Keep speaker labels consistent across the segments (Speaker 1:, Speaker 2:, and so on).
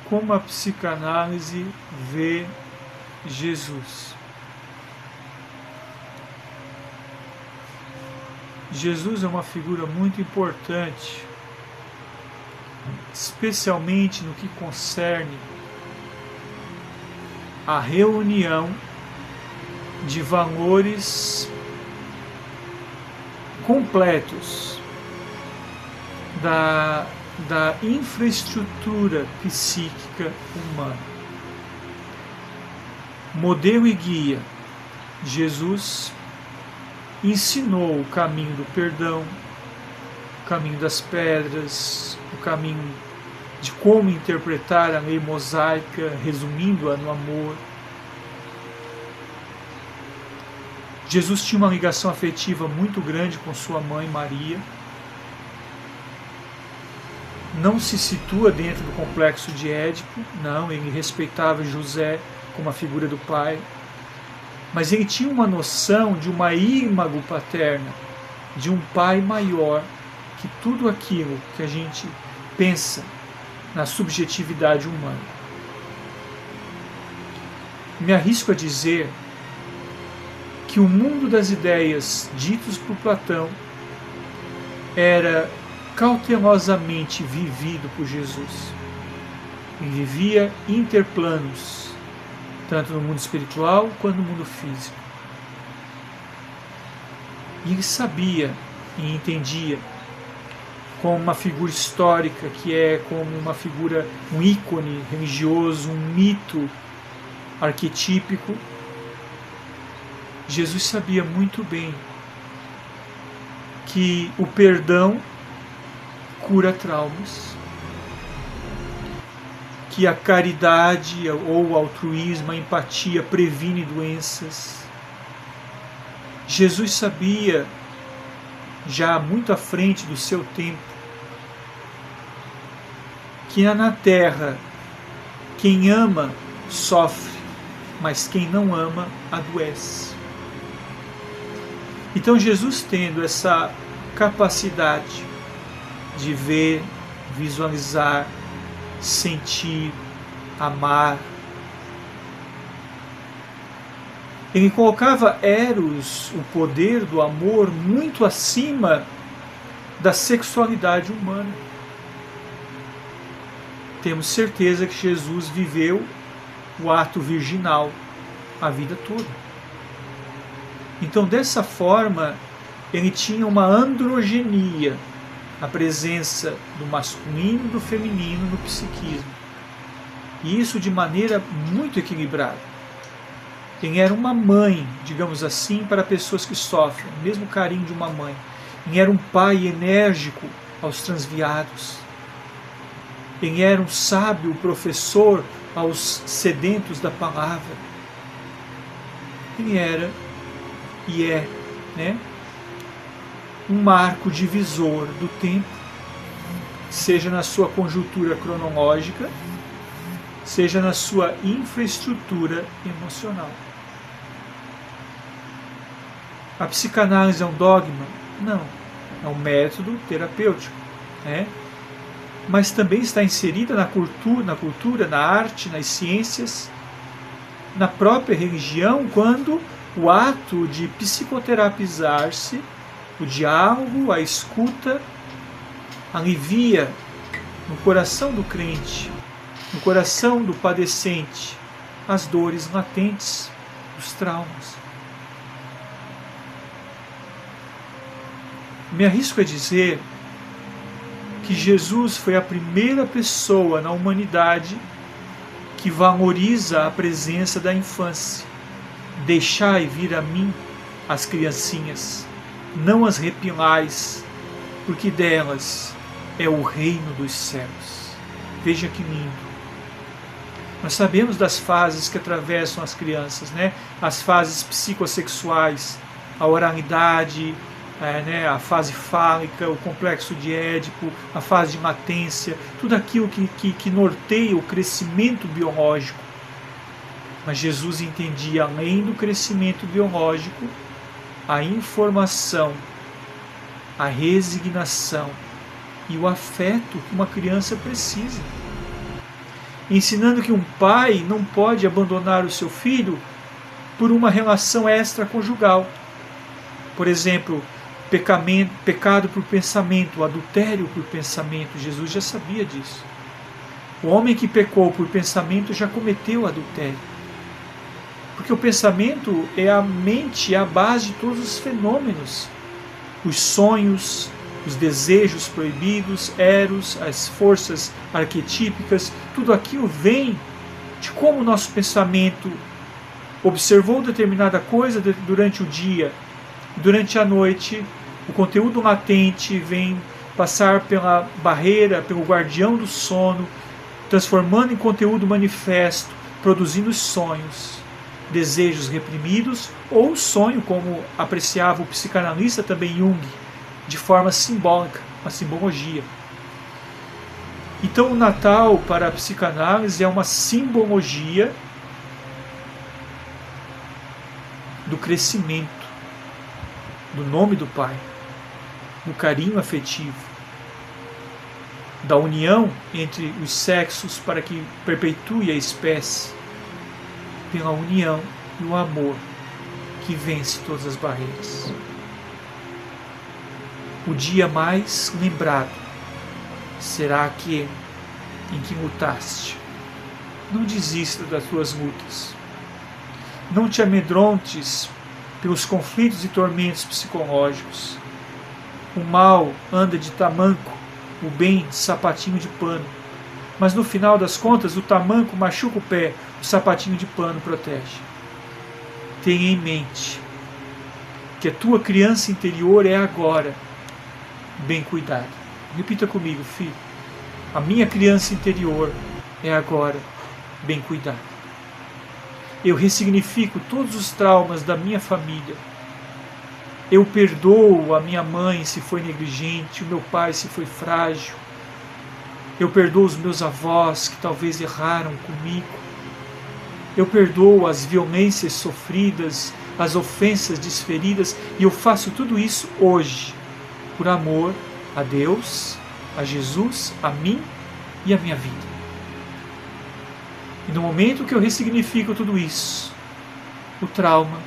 Speaker 1: como a psicanálise vê Jesus. Jesus é uma figura muito importante, especialmente no que concerne a reunião de valores completos da infraestrutura psíquica humana. Modelo e guia, Jesus ensinou o caminho do perdão, o caminho das pedras, o caminho de como interpretar a lei mosaica, resumindo-a no amor. Jesus tinha uma ligação afetiva muito grande com sua mãe Maria. Não se situa dentro do complexo de Édipo, não, ele respeitava José como a figura do pai, mas ele tinha uma noção de uma ímago paterna, de um pai maior que tudo aquilo que a gente pensa na subjetividade humana. Me arrisco a dizer que o mundo das ideias ditos por Platão era cautelosamente vivido por Jesus. Ele vivia interplanos, tanto no mundo espiritual quanto no mundo físico. E ele sabia e entendia como uma figura histórica, que é como uma figura, um ícone religioso, um mito arquetípico. Jesus sabia muito bem que o perdão cura traumas, que a caridade ou o altruísmo, a empatia previne doenças. Jesus sabia, já muito à frente do seu tempo, que na terra quem ama sofre, mas quem não ama adoece. Então Jesus, tendo essa capacidade de ver, visualizar, sentir, amar, ele colocava Eros, o poder do amor, muito acima da sexualidade humana. Temos certeza que Jesus viveu o ato virginal a vida toda. Então, dessa forma, ele tinha uma androgenia, a presença do masculino e do feminino no psiquismo. E isso de maneira muito equilibrada. Ele era uma mãe, digamos assim, para pessoas que sofrem, o mesmo carinho de uma mãe. Ele era um pai enérgico aos transviados. Ele era um sábio professor aos sedentos da palavra. Ele era e é, um marco divisor do tempo, seja na sua conjuntura cronológica, seja na sua infraestrutura emocional. A psicanálise é um dogma? Não, é um método terapêutico, mas também está inserida na cultura, na arte, nas ciências, na própria religião, quando o ato de psicoterapizar-se, o diálogo, a escuta, alivia no coração do crente, no coração do padecente, as dores latentes, os traumas. Me arrisco a dizer que Jesus foi a primeira pessoa na humanidade que valoriza a presença da infância. Deixai vir a mim as criancinhas, não as repilais, porque delas é o reino dos céus. Veja que lindo. Nós sabemos das fases que atravessam as crianças, as fases psicossexuais, a oralidade, a fase fálica, o complexo de Édipo, a fase de latência, tudo aquilo que norteia o crescimento biológico. Mas Jesus entendia, além do crescimento biológico, a informação, a resignação e o afeto que uma criança precisa. ensinando que um pai não pode abandonar o seu filho por uma relação extraconjugal. Por exemplo, pecado por pensamento, adultério por pensamento. Jesus já sabia disso. O homem que pecou por pensamento já cometeu adultério. Porque o pensamento é a mente, é a base de todos os fenômenos. Os sonhos, os desejos proibidos, eros, as forças arquetípicas, tudo aquilo vem de como o nosso pensamento observou determinada coisa durante o dia. Durante a noite, o conteúdo latente vem passar pela barreira, pelo guardião do sono, transformando em conteúdo manifesto, produzindo sonhos, desejos reprimidos, ou o sonho, como apreciava o psicanalista também Jung, de forma simbólica, uma simbologia. Então o Natal para a psicanálise é uma simbologia do crescimento, do nome do Pai, do carinho afetivo, da união entre os sexos para que perpetue a espécie, pela união e o amor que vence todas as barreiras. O dia mais lembrado será aquele em que lutaste. Não desista das tuas lutas. Não te amedrontes pelos conflitos e tormentos psicológicos. O mal anda de tamanco, o bem de sapatinho de pano. Mas no final das contas, o tamanco machuca o pé, o sapatinho de pano protege. Tenha em mente que a tua criança interior é agora bem cuidada. Repita comigo, filho. A minha criança interior é agora bem cuidada. Eu ressignifico todos os traumas da minha família. Eu perdoo a minha mãe se foi negligente, o meu pai se foi frágil. Eu perdoo os meus avós que talvez erraram comigo. Eu perdoo as violências sofridas, as ofensas desferidas, e eu faço tudo isso hoje, por amor a Deus, a Jesus, a mim e a minha vida. E no momento que eu ressignifico tudo isso, o trauma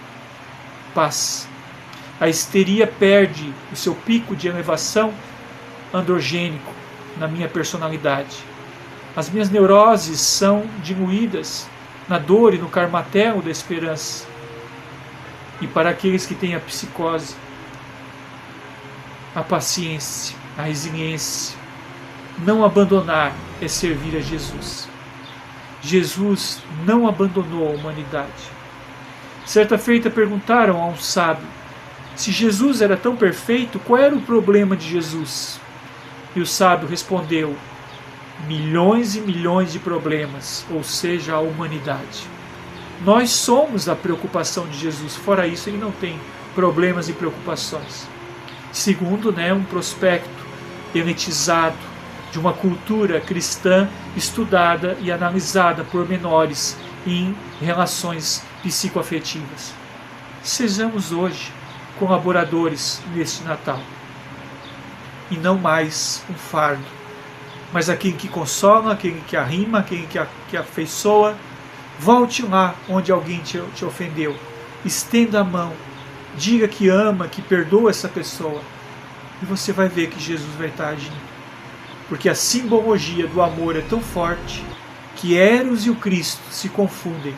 Speaker 1: passa. A histeria perde o seu pico de elevação androgênico na minha personalidade. As minhas neuroses são diluídas na dor e no carmatelo da esperança. E para aqueles que têm a psicose, a paciência, a resiliência, não abandonar é servir a Jesus. Jesus não abandonou a humanidade. Certa feita perguntaram a um sábio: se Jesus era tão perfeito, qual era o problema de Jesus? E o sábio respondeu: milhões e milhões de problemas, ou seja, a humanidade. Nós somos a preocupação de Jesus, fora isso ele não tem problemas e preocupações. Segundo, um prospecto elitizado de uma cultura cristã estudada e analisada por menores em relações psicoafetivas. Sejamos hoje colaboradores neste Natal, e não mais um fardo, mas aquele que consola, aquele que arrima, aquele que afeiçoa. Volte lá onde alguém te ofendeu, estenda a mão, diga que ama, que perdoa essa pessoa, e você vai ver que Jesus vai estar agindo. Porque a simbologia do amor é tão forte que Eros e o Cristo se confundem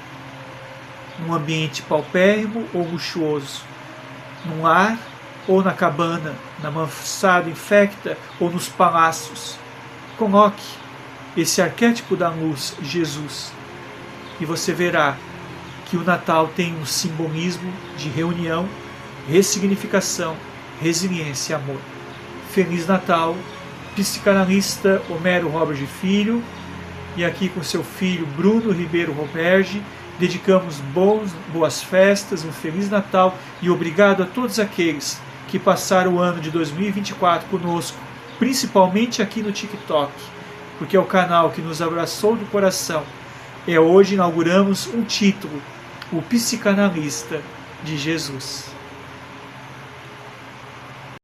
Speaker 1: num ambiente paupérrimo ou luxuoso, num lar ou na cabana, na mansarda infecta ou nos palácios. Coloque esse arquétipo da luz, Jesus, e você verá que o Natal tem um simbolismo de reunião, ressignificação, resiliência e amor. Feliz Natal, psicanalista Homero Robert Filho, e aqui com seu filho Bruno Ribeiro Roberge, dedicamos boas festas, um Feliz Natal e obrigado a todos aqueles que passaram o ano de 2024 conosco, principalmente aqui no TikTok, porque é o canal que nos abraçou do coração. Hoje inauguramos um título, o Psicanalista de Jesus.